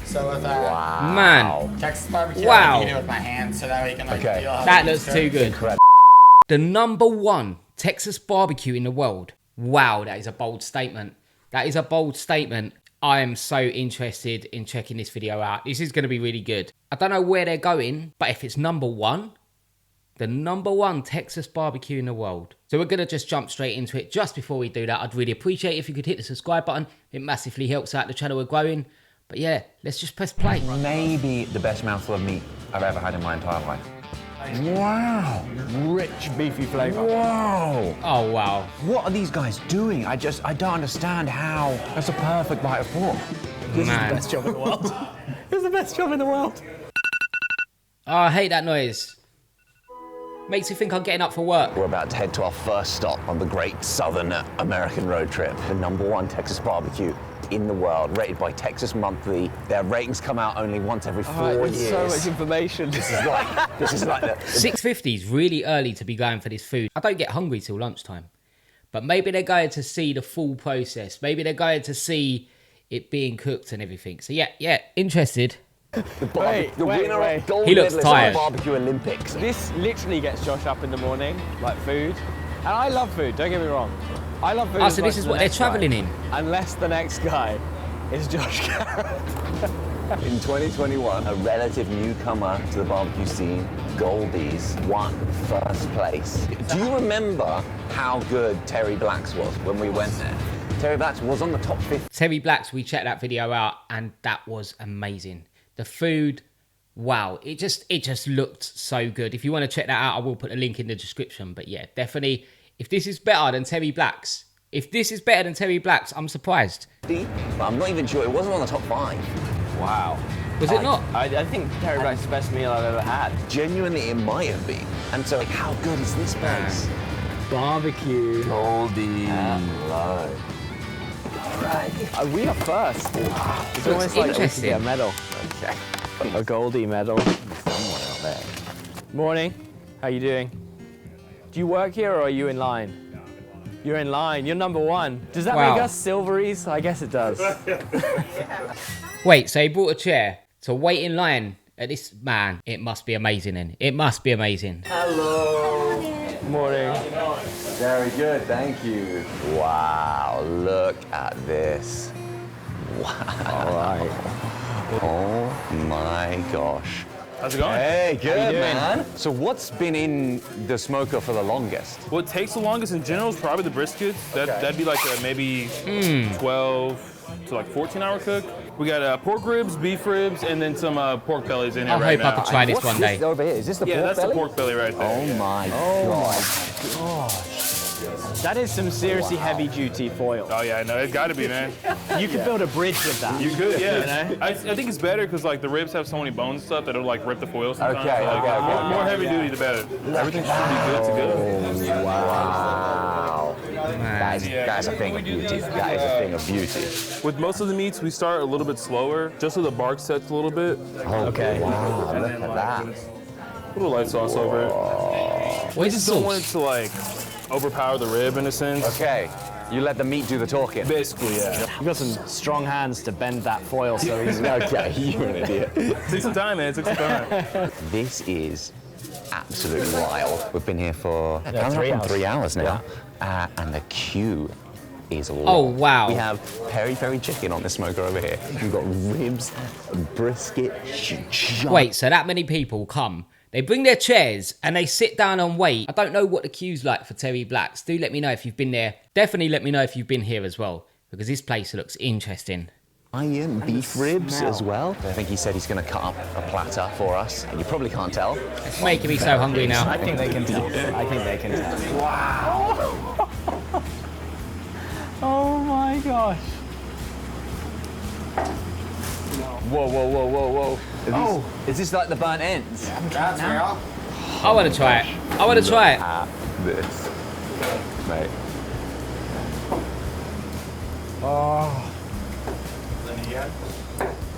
So with Man. Texas barbecue, Wow. I can eat it with my hands so that way you can like feel how That the looks meat's too cooked. good. The #1 Texas barbecue in the world. Wow, that is a bold statement. That is a bold statement. I am so interested in checking this video out. This is going to be really good. I don't know where they're going, but if it's #1, the #1 Texas barbecue in the world. So we're going to just jump straight into it. Just before we do that, I'd really appreciate if you could hit the subscribe button. It massively helps out the channel. We're growing. But yeah, let's just press play. Maybe the best mouthful of meat I've ever had in my entire life. Wow. Rich, beefy flavour. Whoa. Oh, wow. What are these guys doing? I don't understand how. That's a perfect bite of pork. This Man. is the best job in the world. It's the best job in the world. Oh, I hate that noise. Makes you think I'm getting up for work. We're about to head to our first stop on the great Southern American road trip. The #1 Texas barbecue in the world, rated by Texas Monthly. Their ratings come out only once every 4 years. So much information. This is like the 6:50 is really early to be going for this food. I don't get hungry till lunchtime. But maybe they're going to see the full process. Maybe they're going to see it being cooked and everything. So yeah, interested. the winner of gold He looks medalist tired. at the barbecue Olympics. This literally gets Josh up in the morning, like food. And I love food, don't get me wrong. I love food. Oh, as so much this is as what the they're next guy. travelling in. Unless the next guy is Josh Garrett. In 2021, a relative newcomer to the barbecue scene, Goldie's, won first place. Do you remember how good Terry Black's was when we went there? Terry Black's was on the top 50. Terry Black's, we checked that video out and that was amazing. The food, wow, it just looked so good. If you want to check that out, I will put a link in the description. But yeah, definitely, if this is better than Terry Black's, I'm surprised. But I'm not even sure, it wasn't on the top 5. Wow. Was it not? I think Terry Black's the best meal I've ever had. Genuinely, it might have been. And so, how good is this place? Barbecue. Goldie. Hello. We are first. It's almost like we should interesting. get a medal. A Goldie medal. Someone out there. Morning. How you doing? Do you work here or are you in line? You're in line. You're #1. Does that Wow. make us silveries? I guess it does. Wait, so he brought a chair to wait in line at this, man, it must be amazing then. It must be amazing. Hello. Morning. Very good, thank you. Wow, look at this. Wow. All right. Oh my gosh. How's it going? Hey, good, doing? man. So what's been in the smoker for the longest? What takes the longest in general is probably the briskets. That'd be like a maybe 12 to like 14-hour cook. We got pork ribs, beef ribs, and then some pork bellies in here I right hope I now. could try this What's one day. this over here? Is this the Yeah, pork that's belly? the pork belly right there. Oh my gosh. That is some seriously heavy-duty foil. Oh yeah, I know. It's got to be, man. You could build a bridge with that. You could, yeah. You know? I think it's better because like the ribs have so many bones and stuff that it'll like rip the foil sometimes. Okay, So, like, okay. more heavy duty, the better. Everything should be good to go. Wow. That is a thing of beauty. That is a thing of beauty. With most of the meats, we start a little bit slower, just so the bark sets a little bit. Okay. Wow, look at that. A little light sauce over it. Where's the Just don't want it sauce? to like overpower the rib in a sense. Okay, you let the meat do the talking. Basically, yeah. You've got some strong hands to bend that foil so easily. Okay, you're an idiot. Took some time, man. It took some time. This is absolutely wild. We've been here for 3 hours now, and the queue is long. Oh, wow. We have peri-peri chicken on the smoker over here. We've got ribs, brisket. Wait, so that many people come, they bring their chairs and they sit down and wait. I don't know what the queue's like for Terry Black's. Do let me know if you've been there. Definitely let me know if you've been here as well, because this place looks interesting. Iron beef ribs as well. I think he said he's going to cut up a platter for us, and you probably can't tell. It's making me so hungry now. I think they can tell. I think they can tell. Wow. Oh my gosh. Whoa, whoa, whoa, whoa, whoa. Is this like the burnt ends? That's real. I want to try it. I want to try it. This. Mate.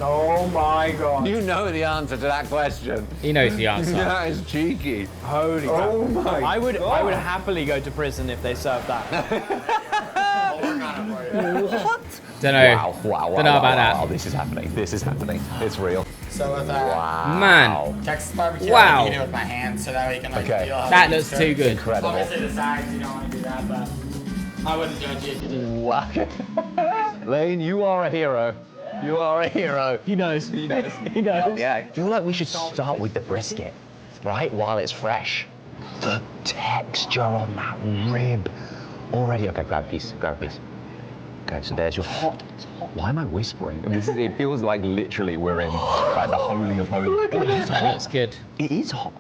Oh my god. You know the answer to that question. He knows the answer. That is cheeky. Holy crap. Oh my I would happily go to prison if they served that. What? Don't know. Wow. Don't know about that. Wow, this is happening. This is happening. It's real. So with Man. Texas barbecue, Wow. I eat it with my hands so that way you can like feel how That it looks tastes. too good. Incredible. Obviously the sides, you don't want to do that, but I wouldn't judge you if you did. Wow. Lane, you are a hero. You are a hero. He knows. He knows. He knows. Yeah, I feel like we should start with the brisket, right, while it's fresh. The texture on that rib already. Okay, grab a piece, grab a piece. Okay, so there's your hot. Why am I whispering? I mean, it feels like literally we're in like the holy of holies. It looks good. It is hot.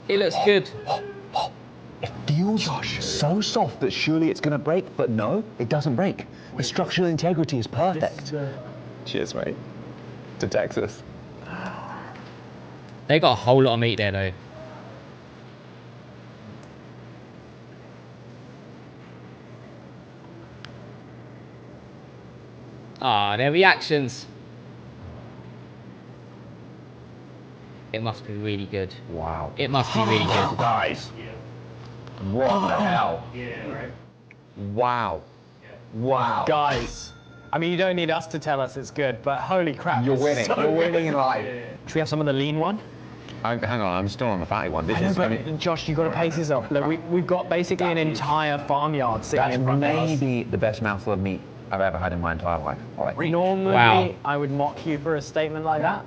It looks good. It feels so soft that surely it's gonna break, but no, it doesn't break. The structural integrity is perfect. Cheers, mate. To Texas. They got a whole lot of meat there, though. Ah, their reactions. It must be really good. Wow. It must be really good. Guys. What the hell? Wow. Wow. Guys, I mean, you don't need us to tell us it's good, but holy crap. You're it's winning. so You're winning in life. Should we have some of the lean one? Hang on, I'm still on the fatty one. This I know, is, but I mean, Josh, you've got to pace yourself. Look, we've got basically an entire farmyard sitting that's in front of us. maybe the best mouthful of meat I've ever had in my entire life. All right. Normally, Wow. I would mock you for a statement like that,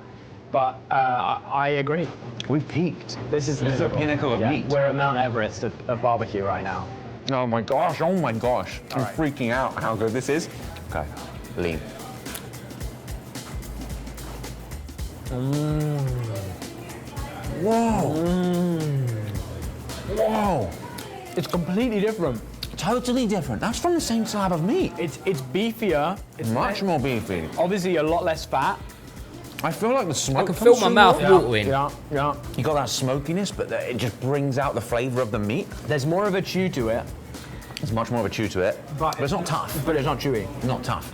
but I agree. We've peaked. This is the pinnacle of meat. We're at Mount Everest of barbecue right now. Oh my gosh, I'm freaking out how good this is. Okay, lean. Whoa. It's completely different. Totally different. That's from the same slab of meat. It's beefier. It's Much more beefy. obviously a lot less fat. I feel like the smoke I can feel my mouth watering. Yeah. You got that smokiness, but it just brings out the flavor of the meat. There's more of a chew to it, It's much more of a chew to it, but it's not tough. but it's not chewy. Not tough.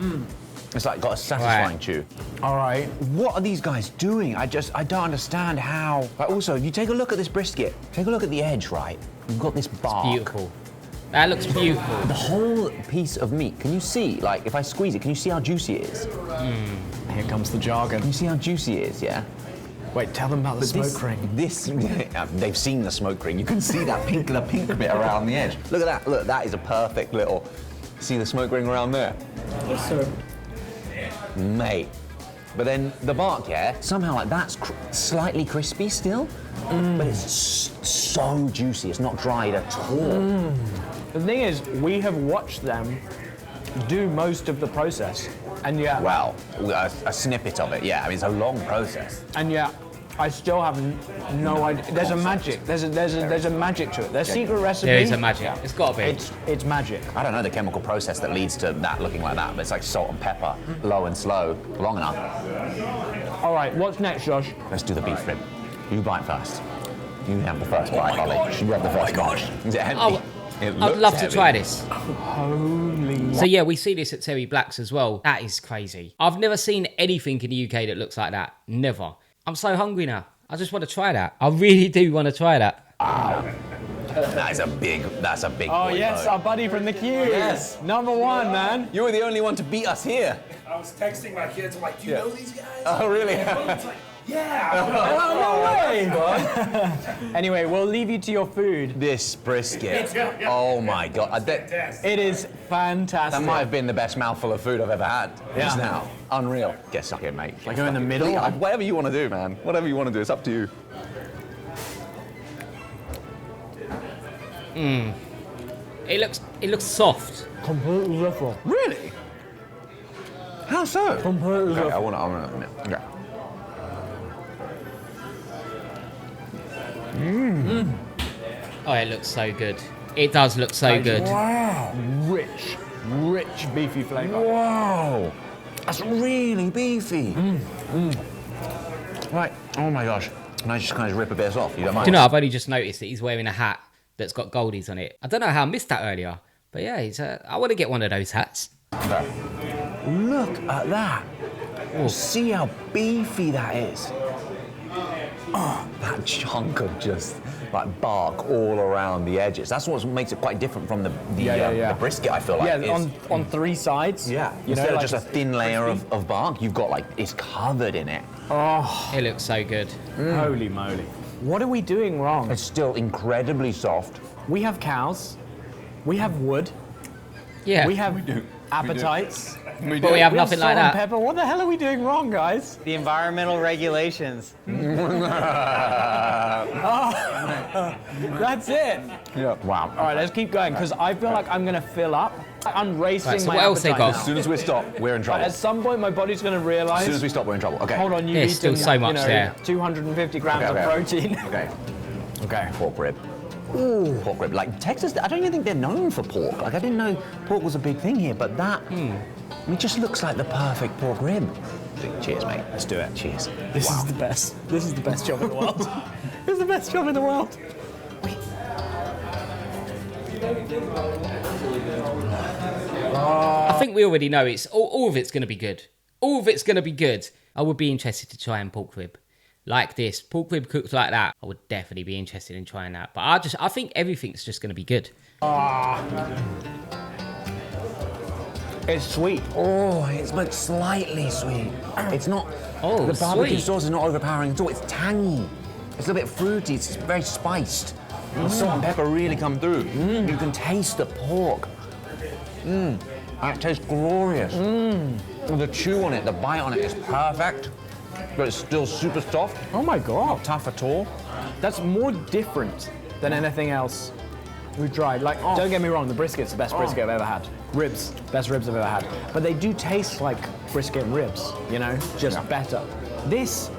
It's like got a satisfying Right. chew. All right. What are these guys doing? I don't understand how. But also, if you take a look at this brisket, take a look at the edge, right? You've got this bark. Beautiful. That looks beautiful. The whole piece of meat, can you see, like, if I squeeze it, can you see how juicy it is? Here comes the jargon. Can you see how juicy it is, yeah? Wait, tell them about the smoke ring. They've seen the smoke ring. You can see that pink bit around the edge. Look at that, look, that is a perfect little, see the smoke ring around there? Yes, sir. Mate. But then the bark, yeah, somehow like that's slightly crispy still, but it's so juicy. It's not dried at all. The thing is, we have watched them do most of the process, and yet, Well, a snippet of it, yeah. I mean, it's a long process. and yet, I still have no idea. There's a magic. There's a magic to it. Their secret recipe. There is a magic. It's got to be. It's magic. I don't know the chemical process that leads to that looking like that, but it's like salt and pepper, low and slow, long enough. All right, what's next, Josh? Let's do the beef rib. You bite first. You have the first bite, Ollie. You have the first bite. Is it heavy? Oh, It I'd looks love to heavy. try this. Holy. So yeah, we see this at Terry Black's as well. That is crazy. I've never seen anything in the UK that looks like that. Never. I'm so hungry now. I just want to try that. I really do want to try that. That's a big Oh boy yes, load. our buddy from the queue. Yes. Number one, man. You were the only one to beat us here. I was texting my kids. I'm like, do you know these guys? Oh, really? It's like, yeah. Oh, no way. Anyway, we'll leave you to your food. This brisket. Yeah. Oh my God. Fantastic. It is fantastic. That might have been the best mouthful of food I've ever had. Just Yeah. now. Unreal. Get stuck in, mate. Like go in the middle. Whatever you want to do, man. Whatever you want to do, it's up to you. It looks soft. Completely different. Really? How so? Completely Okay, different. I want to. Okay. Oh, it looks so good. It does look so good. Wow. Rich beefy flavour. Whoa. That's really beefy. Right. Oh my gosh. Can I just kind of rip a bit off? You don't mind? Do you know, I've only just noticed that he's wearing a hat that's got goldies on it. I don't know how I missed that earlier, but yeah, I want to get one of those hats. Okay. Look at that. See how beefy that is. That chunk of just like bark all around the edges. That's what makes it quite different from the brisket, I feel like. Yeah, on three sides. Yeah, You instead know, of like just a thin layer of bark, you've got like, it's covered in it. Oh, It looks so good. holy moly. What are we doing wrong? It's still incredibly soft. We have cows. We have wood. Yeah. We have appetites. But we have nothing like salt and that. pepper. What the hell are we doing wrong, guys? The environmental regulations. That's it. Yeah. Wow. All right, let's keep going because I feel like I'm gonna fill up. I'm racing Right, so my what else they appetite got? As soon as we stop, we're in trouble. At some point, my body's gonna As realize. soon as we stop, we're in trouble. Okay. Hold on, you've There's still eaten, so much there. 250 grams Okay, of protein. Okay. Okay. Pork rib. Ooh. Pork rib. Like Texas, I don't even think they're known for pork. Like I didn't know pork was a big thing here, but that, it just looks like the perfect pork rib. Cheers, mate. Let's do it. Cheers. This is the best. This is the best job in the world. This is the best job in the world. I think we already know it's all of it's going to be good. All of it's going to be good. I would be interested to try a pork rib like this. Pork rib cooked like that. I would definitely be interested in trying that. But I think everything's just going to be good. It's sweet. Oh, it's like slightly sweet. It's not. Oh, the barbecue sweet. sauce is not overpowering at all. It's tangy. It's a little bit fruity. It's very spiced. The salt and pepper really come through. You can taste the pork. That tastes glorious. The chew on it, the bite on it is perfect, but it's still super soft. Oh my god. Not tough at all. That's more different than anything else we've tried. Like, don't get me wrong, the brisket's the best brisket I've ever had. Ribs, best ribs I've ever had. But they do taste like brisket ribs, you know, just better. This,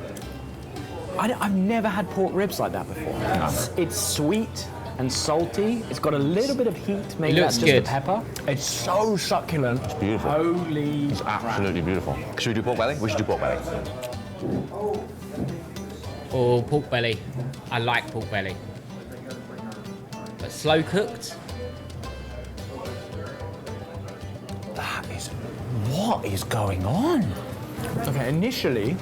I've never had pork ribs like that before. It's sweet and salty. It's got a little bit of heat, maybe It that's looks just good. the pepper. It's so succulent. It's beautiful. Holy It's absolutely beautiful. Should we do pork belly? We should do pork belly. Oh, pork belly. I like pork belly. But slow cooked. What is going on? Okay, initially,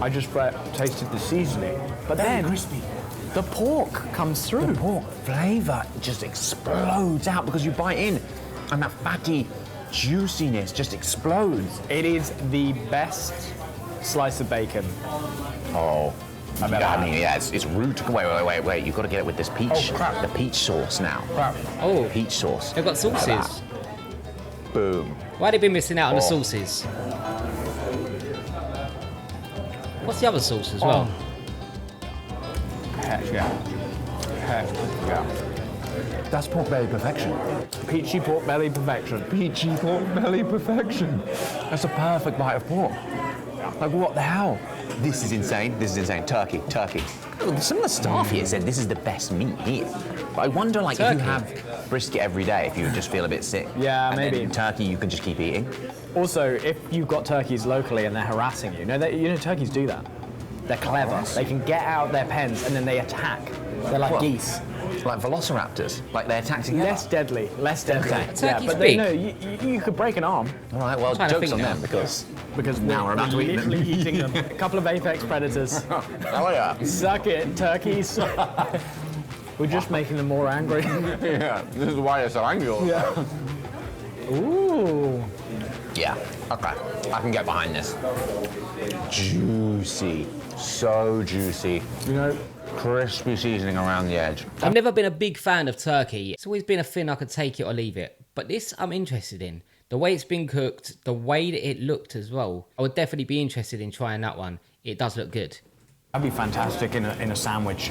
I just tasted the seasoning, but then crispy. the pork comes through. The pork flavour just explodes out because you bite in, and that fatty juiciness just explodes. It is the best slice of bacon. Oh, I mean, yeah, it's rude to wait. You've got to get it with this peach, the peach sauce now. Oh, Peach sauce. they've got Like that. sauces. Boom. Why have they been missing out on the Oh. sauces? What's the other sauce as well? Heck yeah. That's pork belly perfection. Peachy pork belly perfection. Peachy pork belly perfection. That's a perfect bite of pork. Like, what the hell? This is insane. This is insane. Turkey. Oh, some of the staff here said this is the best meat here. But I wonder, like, if Turkey? you have brisket every day, if you just feel a bit sick. Yeah, and maybe. Then turkey, you can just keep eating. Also, if you've got turkeys locally and they're harassing you, turkeys do that. They're clever. They can get out their pens and then they attack. They're like What? geese. Like velociraptors. Like they attack together. Less deadly. Okay. Turkey's but big. you could break an arm All right, well, trying to joke's think on now. them because now we're about to eat them. literally eating them. A couple of apex predators. Oh, yeah. Suck it, turkeys. We're just making them more angry. Yeah, this is why they're so angry all the time. Ooh. Yeah, okay. I can get behind this. Juicy. So juicy. You know, Crispy seasoning around the edge. I've never been a big fan of turkey. It's always been a thing I could take it or leave it. But this I'm interested in. The way it's been cooked, the way that it looked as well. I would definitely be interested in trying that one. It does look good. that'd be fantastic in a sandwich,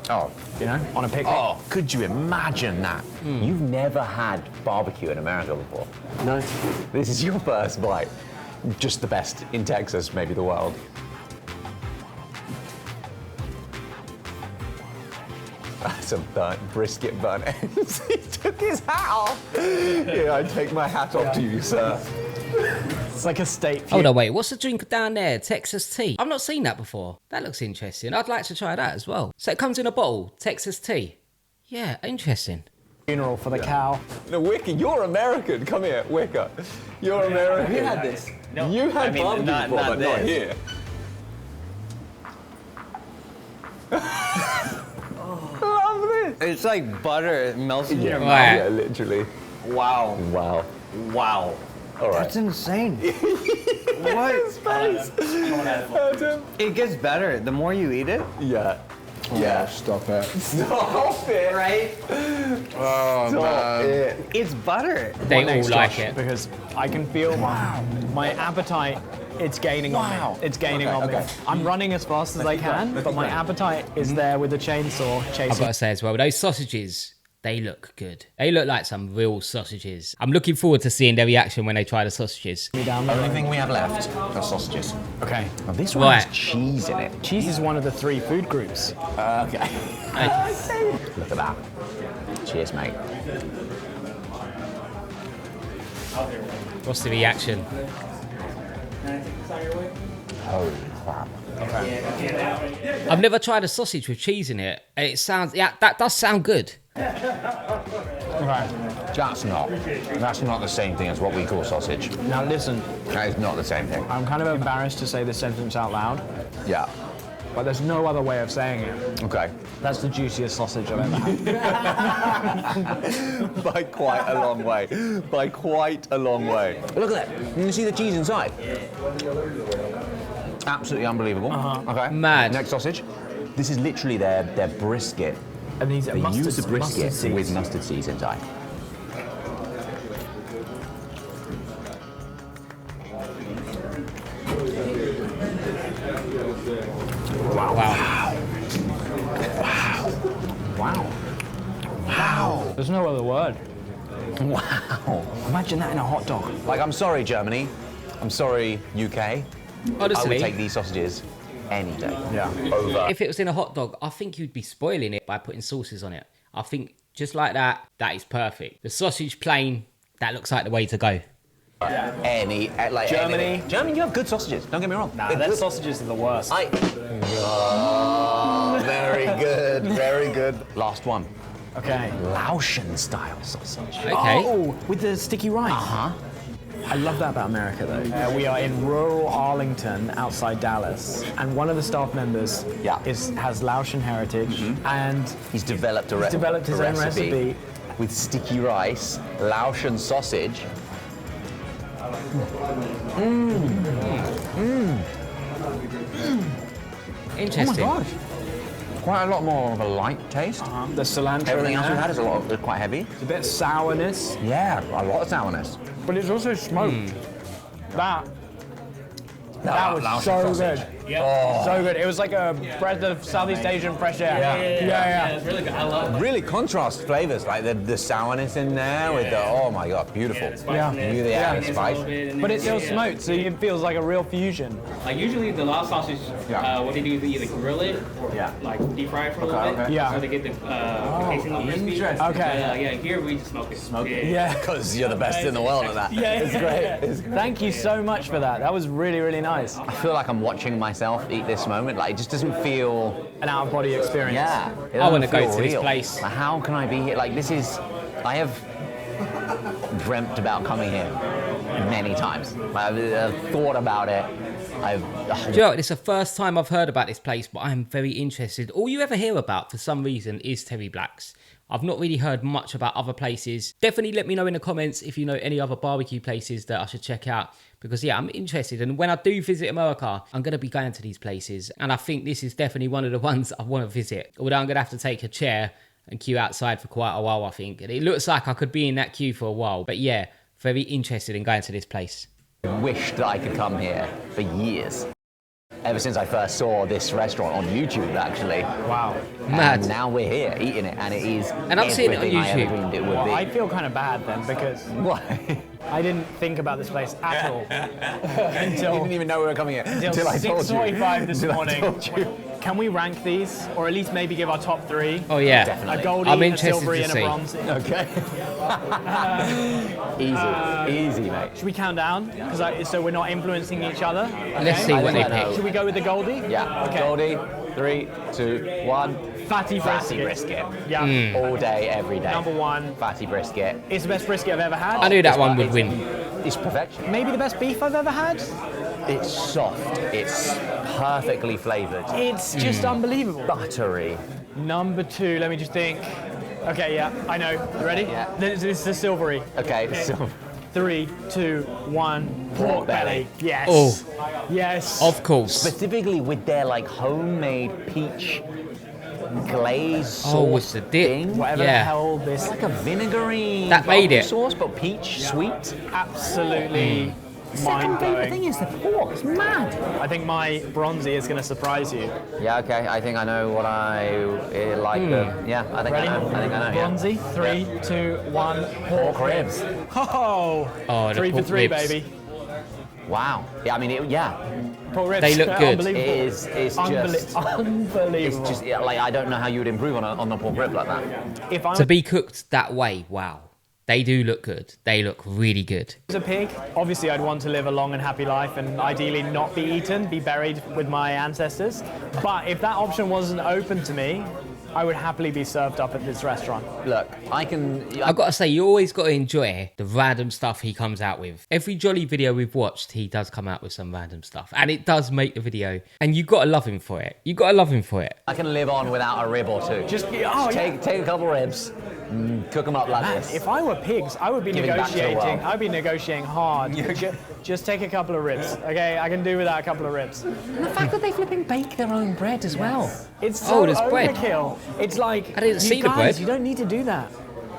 Oh, you know, on a picnic. oh, could you imagine that? You've never had barbecue in America before. No. This is your first bite. Just the best in Texas, maybe the world. That's a burnt brisket burnt ends. He took his hat off. Yeah, I take my hat off to you, sir. It's like a steak. Hold on, wait. What's the drink down there? Texas tea. I've not seen that before. That looks interesting. I'd like to try that as well. So it comes in a bottle. Texas tea. Yeah, interesting. Funeral for the cow. No, Wicker, you're American. Come here, Wicker. You're American. You had this. No, You had I mean, barbecue not before, but not this. here. It's like butter. It melts in your mouth. Right. Yeah, literally. Wow. Wow. Wow. All right. That's insane. What? It gets better. The more you eat it. Yeah. Yeah. Stop it. Stop it. Right? Oh, Stop it. It's butter. They What all next, like Josh? it. Because I can feel my appetite. It's gaining on me. It's gaining on me. I'm running as fast as I can, but my appetite is there with the chainsaw I've chasing. got to say as well, those sausages, they look good. They look like some real sausages. I'm looking forward to seeing their reaction when they try the sausages. Only thing we have left are sausages. Okay. Now, this one Right. has cheese in it. Cheese is one of the 3 food groups. Okay. Look at that. Cheers, mate. What's the reaction? Holy crap. I've never tried a sausage with cheese in it. And it sounds, yeah, that does sound good. That's not the same thing as what we call sausage. Now listen, That is not the same thing. I'm kind of embarrassed to say this sentence out loud, Yeah. but there's no other way of saying it. Okay. That's the juiciest sausage I've ever had. By quite a long way. By quite a long way. Look at that. You can see the cheese inside. Absolutely unbelievable. Okay. Mad. Next sausage. This is literally their brisket. And these are They mustard, use the brisket mustard seeds. with mustard seeds inside. Wow. Wow. There's no other word. Wow. Imagine that in a hot dog. Like, I'm sorry, Germany. I'm sorry, UK. I would Honestly, take these sausages any day. Yeah. Over. if it was in a hot dog, I think you'd be spoiling it by putting sauces on it. I think just like that, that is perfect. The sausage plain, that looks like the way to go. Any, like Germany. anything. Germany, you have good sausages. Don't get me wrong. Nah, They're their good. sausages are the worst. Oh, very good, very good. Last one. Okay. Laotian style sausage. Okay. Oh, with the sticky rice. Uh-huh. I love that about America, though. We are in rural Arlington, outside Dallas, and one of the staff members has Laotian heritage, and He's developed he's developed his own recipe. with sticky rice, Laotian sausage. Interesting. Oh my gosh. Quite a lot more of a light taste. The cilantro. Everything in else we've there. had is quite heavy. It's a bit of sourness, Yeah, a lot of sourness. but it's also smoked. That was Laotian so sausage. good. So good. It was like a breath of Southeast Asian fresh air. Yeah. It's really good. I love it. Really contrast flavors, like the sourness in there with the, oh my god, beautiful. Yeah. You the added spice. But it's still smoked, so it feels like a real fusion. Like usually the last sausage, what they do is either grill it or like deep fry it for a little bit. Yeah. So they get the casing all crispy. Okay. Yeah, here we just smoke it. Yeah. Because you're the best in the world at that. It's great. Thank you so much for that. That was really, really nice. I feel like I'm watching myself eat this moment. Like, it just doesn't feel. An out-of-body experience. Yeah. it I wanna doesn't go feel to this real. place. Like, how can I be here? Like, this is. I have dreamt about coming here many times. I've thought about it. Do you know what? It's the first time I've heard about this place, but I'm very interested. All you ever hear about, for some reason, is Terry Black's. I've not really heard much about other places. Definitely let me know in the comments if you know any other barbecue places that I should check out. Because, yeah, I'm interested. And when I do visit America, I'm going to be going to these places. And I think this is definitely one of the ones I want to visit. Although I'm going to have to take a chair and queue outside for quite a while, I think. And it looks like I could be in that queue for a while. But, yeah, very interested in going to this place. Wished that I could come here for years. Ever since I first saw this restaurant on YouTube, actually. Wow. Mad. And now we're here eating it, and it is. And I've seen it on everything I ever YouTube. dreamed it would Well, be. I feel kind of bad then because Why? I didn't think about this place at all You until didn't even know we were coming here until I told you. 6:45 this Until I morning. told you. Can we rank these, or at least maybe give our top 3? Oh, yeah. Definitely. A goldie, I'm a interested silvery, to and a see. bronzy. Okay. Easy, mate. Should we count down? Because so we're not influencing each other. Let's see what they I know. pick. Should we go with the goldie? Yeah. Okay. Goldie, 3, 2, 1. Fatty Fatty brisket. brisket. Yeah. All day, every day. Number 1. Fatty brisket. It's the best brisket I've ever had. I knew that one would win. It's perfection. Maybe the best beef I've ever had. It's soft. It's perfectly flavored. It's just unbelievable. Buttery. Number 2, let me just think. Okay, yeah, I know. You ready? Yeah. This is the silvery. Okay, so 3, 2, 1. Pork belly. Yes. Oh. Yes. Of course. specifically with their like homemade peach glaze sauce Oh, with the dip. thing. Whatever the Yeah. hell this. It's like a vinegary That made barbecue it. sauce, but peach sweet. Absolutely Second favorite mind-blowing. thing is the pork. It's mad. I think my bronzy is going to surprise you. Yeah, okay. I think I know what I like. Yeah, I think Ready? I know. I think I know. Bronzy. 3, 2, 1. Pork ribs. Oh. Oh, the 3 for pork 3, ribs. baby. Wow. Yeah, I mean, yeah. Pork ribs. They look good. Unbelievable. It's just. Unbelievable. It's just yeah, like I don't know how you would improve on the pork rib like that. If I To be cooked that way, wow. They do look good. They look really good. was a pig, obviously I'd want to live a long and happy life and ideally not be eaten, be buried with my ancestors. But if that option wasn't open to me, I would happily be served up at this restaurant. Look, I've got to say, you always got to enjoy the random stuff he comes out with. Every Jolly video we've watched, he does come out with some random stuff. And it does make the video. And you got to love him for it. You got to love him for it. I can live on without a rib or two. Just take a couple ribs, cook them up like Man, this. if I were pigs, I would be Giving back to the negotiating. world. I'd be negotiating hard. Just take a couple of ribs, okay? I can do without a couple of ribs. And the fact that they flipping bake their own bread as well. It's so there's bread. overkill. It's like I didn't you see the guys, bread. You don't need to do that.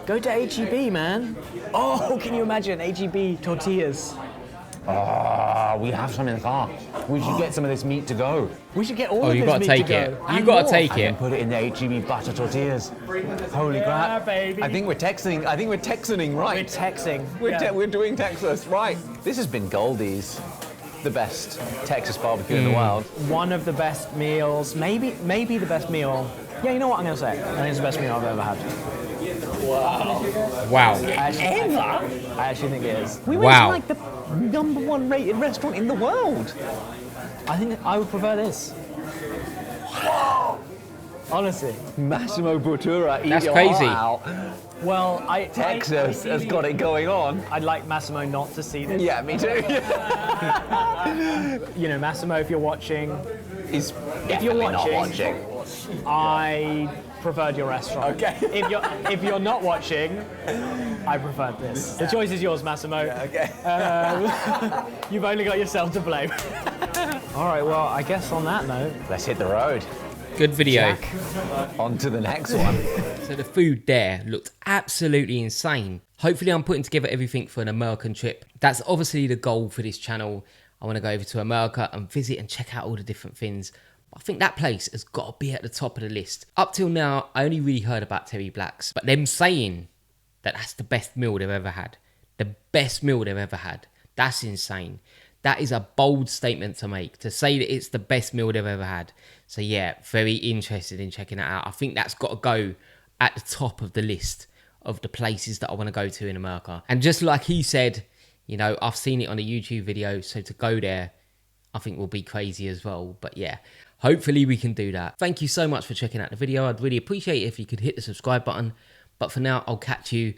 Go to HEB, man. Oh, can you imagine HEB tortillas? Ah, we have some in the car. We should get some of this meat to go. We should get all Oh, of you this got to meat take to it. go. You And got to more. take I can it. put it in the HEB butter tortillas. Holy Yeah, crap. baby. I think we're texting right. We're texting. Yeah. We're doing Texas, right. This has been Goldie's, the best Texas barbecue in the world. One of the best meals, maybe the best meal. Yeah, you know what I'm going to say? I think it's the best meal I've ever had. Wow. I actually think it is. We went Wow. to like the #1 rated restaurant in the world. I think I would prefer this. Honestly. Massimo Bottura, eat That's your crazy. heart out. Well, Texas has got it going on. I'd like Massimo not to see this. Yeah, me too. You know, Massimo, if you're watching, He's if you're definitely not watching, I preferred your restaurant. Okay. If you're not watching, I preferred this. The choice is yours, Massimo. Okay. You've only got yourself to blame. All right. Well, I guess on that note, Let's hit the road. Good video. On to the next one. So the food there looked absolutely insane. Hopefully I'm putting together everything for an American trip. That's obviously the goal for this channel. I want to go over to America and visit and check out all the different things. I think that place has got to be at the top of the list. Up till now, I only really heard about Terry Black's, but them saying that that's the best meal they've ever had. The best meal they've ever had. That's insane. That is a bold statement to make, to say that it's the best meal they've ever had. So yeah, very interested in checking that out. I think that's got to go at the top of the list of the places that I want to go to in America. And just like he said, you know, I've seen it on a YouTube video, so to go there, I think will be crazy as well. But yeah, hopefully we can do that. Thank you so much for checking out the video. I'd really appreciate it if you could hit the subscribe button. But for now, I'll catch you